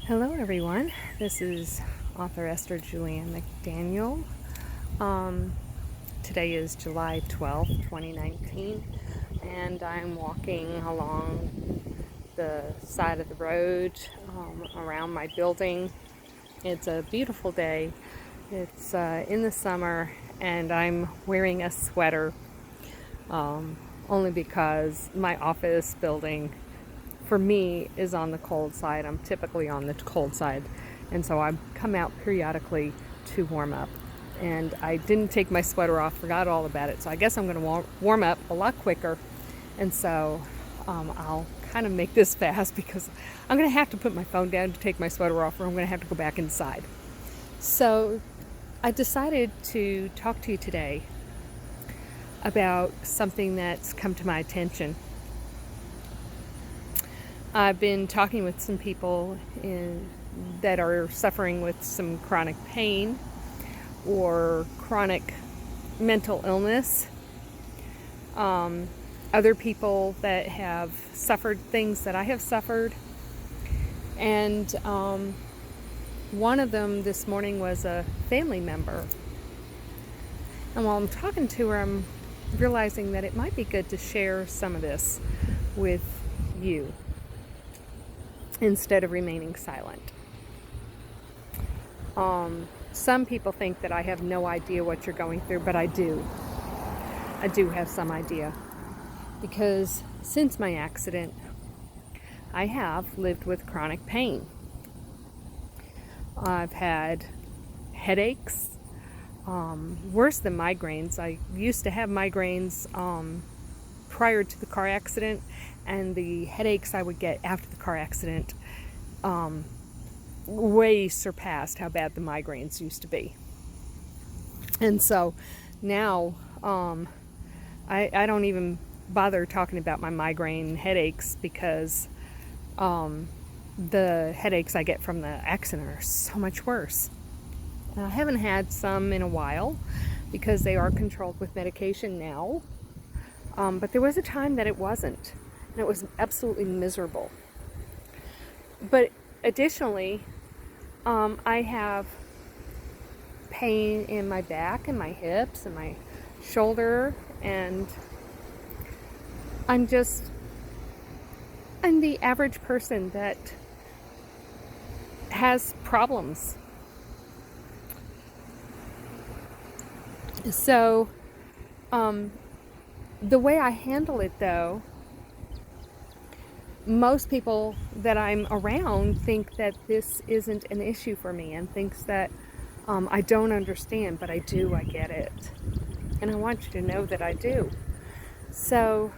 Hello everyone, this is author Esther Julianne McDaniel. Today is July 12th, 2019, and I'm walking along the side of the road around my building. It's a beautiful day. It's in the summer, and I'm wearing a sweater only because my office building for me is on the cold side. I'm typically on the cold side, and so I come out periodically to warm up. And I didn't take my sweater off, forgot all about it, so I guess I'm going to warm up a lot quicker. And so I'll kind of make this fast because I'm going to have to put my phone down to take my sweater off, or I'm going to have to go back inside. So I decided to talk to you today about something that's come to my attention. I've been talking with some people that are suffering with some chronic pain or chronic mental illness. Other people that have suffered things that I have suffered. And one of them this morning was a family member. And while I'm talking to her, I'm realizing that it might be good to share some of this with you instead of remaining silent. Some people think that I have no idea what you're going through, but I do. I do have some idea. Because since my accident, I have lived with chronic pain. I've had headaches, worse than migraines. I used to have migraines prior to the car accident, and the headaches I would get after the car accident way surpassed how bad the migraines used to be. And so now I don't even bother talking about my migraine headaches because the headaches I get from the accident are so much worse. I haven't had some in a while because they are controlled with medication now. But there was a time that it wasn't, and it was absolutely miserable. But additionally, I have pain in my back and my hips and my shoulder, and I'm the average person that has problems. So, the way I handle it, though, most people that I'm around think that this isn't an issue for me and thinks that I don't understand, but I do. I get it. And I want you to know that I do. So,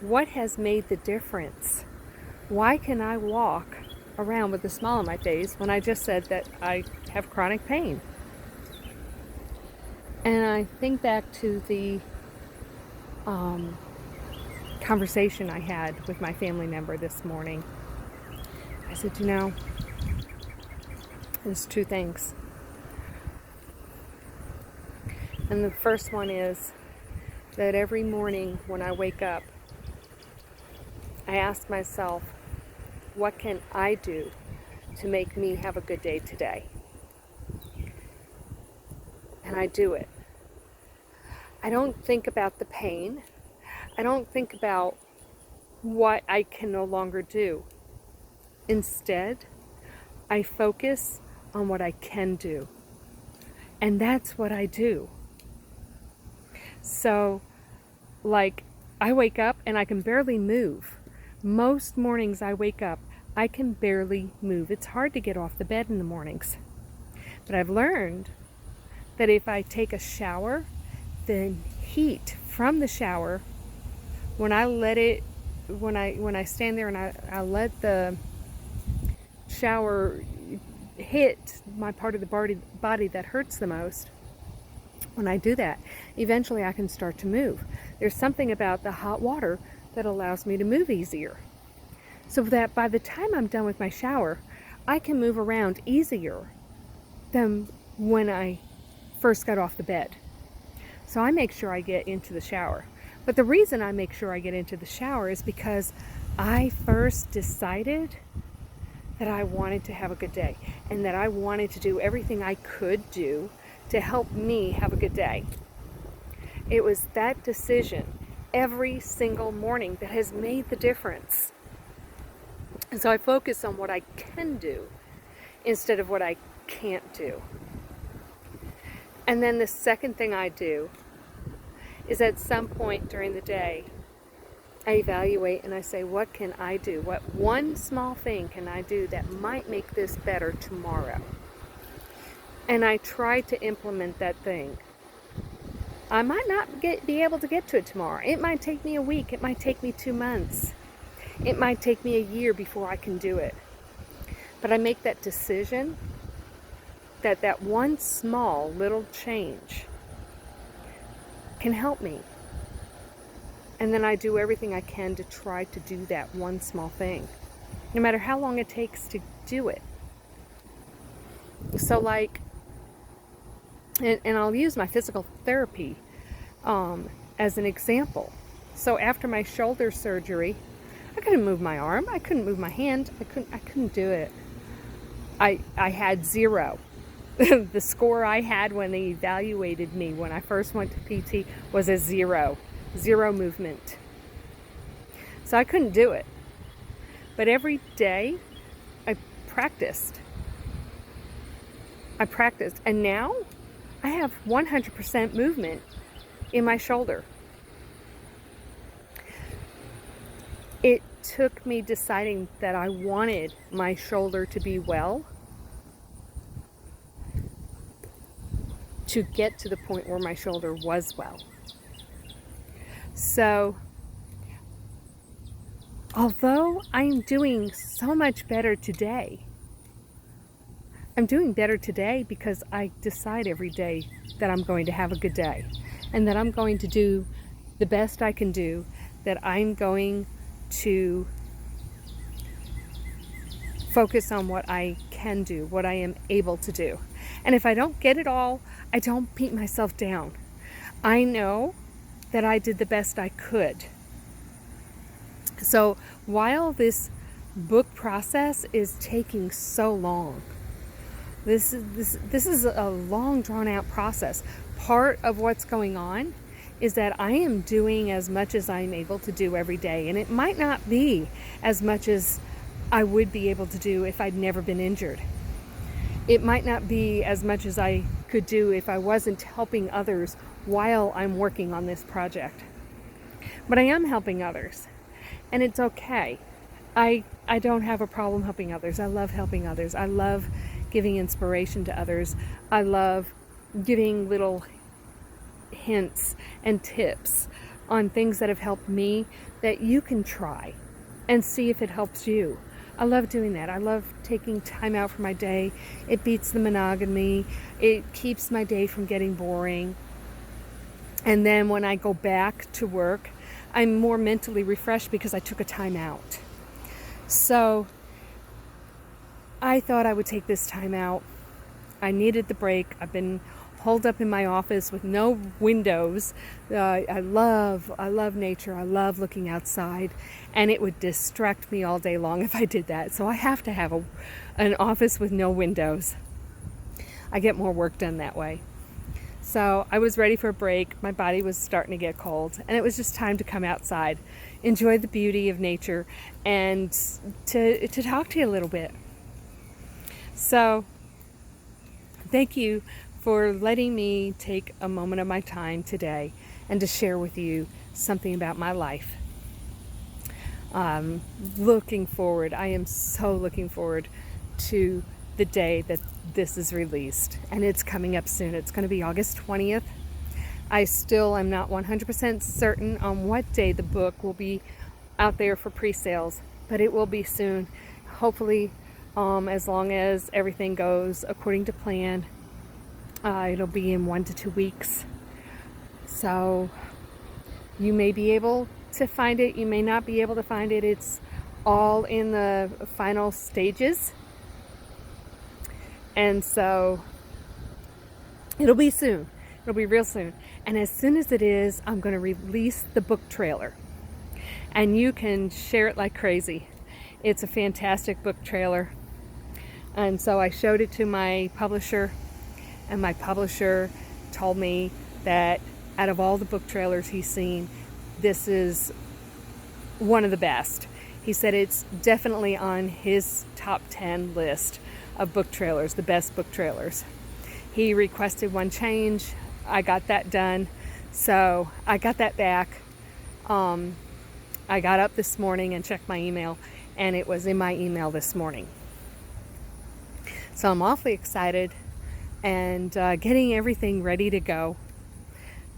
what has made the difference? Why can I walk around with a smile on my face when I just said that I have chronic pain? And I think back to the conversation I had with my family member this morning. I said, there's two things. And the first one is that every morning when I wake up, I ask myself, what can I do to make me have a good day today? And I do it. I don't think about the pain. I don't think about what I can no longer do. Instead, I focus on what I can do. And that's what I do. So, I wake up and I can barely move. Most mornings I wake up, I can barely move. It's hard to get off the bed in the mornings. But I've learned that if I take a shower, the heat from the shower, when I stand there and I let the shower hit my part of the body that hurts the most, when I do that, eventually I can start to move. There's something about the hot water that allows me to move easier. So that by the time I'm done with my shower, I can move around easier than when I first got off the bed. So I make sure I get into the shower. But the reason I make sure I get into the shower is because I first decided that I wanted to have a good day and that I wanted to do everything I could do to help me have a good day. It was that decision every single morning that has made the difference. And so I focus on what I can do instead of what I can't do. And then the second thing I do is at some point during the day, I evaluate and I say, what can I do? What one small thing can I do that might make this better tomorrow? And I try to implement that thing. I might not be able to get to it tomorrow. It might take me a week. It might take me 2 months. It might take me a year before I can do it. But I make that decision that one small little change can help me. And then I do everything I can to try to do that one small thing, no matter how long it takes to do it. So and I'll use my physical therapy as an example. So after my shoulder surgery, I couldn't move my arm, I couldn't move my hand, I couldn't do it. I had 0. The score I had when they evaluated me when I first went to PT was a 0 movement. So I couldn't do it. But every day I practiced, and now I have 100% movement in my shoulder. It took me deciding that I wanted my shoulder to be well to get to the point where my shoulder was well. So, although I'm doing so much better today, I'm doing better today because I decide every day that I'm going to have a good day and that I'm going to do the best I can do, that I'm going to focus on what I can do, what I am able to do. And if I don't get it all, I don't beat myself down. I know that I did the best I could. So while this book process is taking so long, this is a long drawn out process. Part of what's going on is that I am doing as much as I'm able to do every day, and it might not be as much as I would be able to do if I'd never been injured. It might not be as much as I could do if I wasn't helping others while I'm working on this project. But I am helping others, and it's okay. I don't have a problem helping others. I love helping others. I love giving inspiration to others. I love giving little hints and tips on things that have helped me that you can try and see if it helps you. I love doing that. I love taking time out for my day. It beats the monotony. It keeps my day from getting boring. And then when I go back to work, I'm more mentally refreshed because I took a time out. So I thought I would take this time out. I needed the break. I've been holed up in my office with no windows. I love nature. I love looking outside, and it would distract me all day long if I did that. So I have to have an office with no windows. I get more work done that way. So I was ready for a break. My body was starting to get cold, and it was just time to come outside, enjoy the beauty of nature, and to talk to you a little bit. So thank you for letting me take a moment of my time today and to share with you something about my life. Looking forward, I am so looking forward to the day that this is released, and it's coming up soon. It's going to be August 20th. I still am not 100% certain on what day the book will be out there for pre-sales, but it will be soon. Hopefully, as long as everything goes according to plan, it'll be in 1 to 2 weeks. So you may be able to find it, you may not be able to find it. It's all in the final stages. And so it'll be soon. It'll be real soon. And as soon as it is, I'm going to release the book trailer. And you can share it like crazy. It's a fantastic book trailer. And so I showed it to my publisher, and my publisher told me that out of all the book trailers he's seen, this is one of the best. He said it's definitely on his top 10 list of book trailers, the best book trailers. He requested one change. I got that done. So I got that back. I got up this morning and checked my email, and it was in my email this morning. So I'm awfully excited and getting everything ready to go.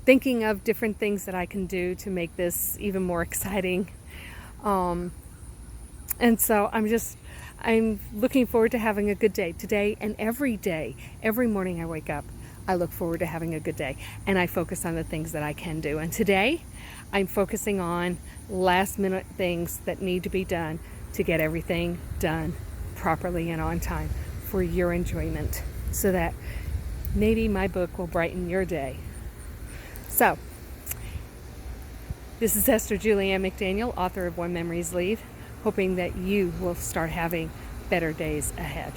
Thinking of different things that I can do to make this even more exciting. And so I'm looking forward to having a good day today and every day. Every morning I wake up, I look forward to having a good day, and I focus on the things that I can do. And today I'm focusing on last minute things that need to be done to get everything done properly and on time for your enjoyment, so that maybe my book will brighten your day. So, this is Esther Julianne McDaniel, author of When Memories Leave, hoping that you will start having better days ahead.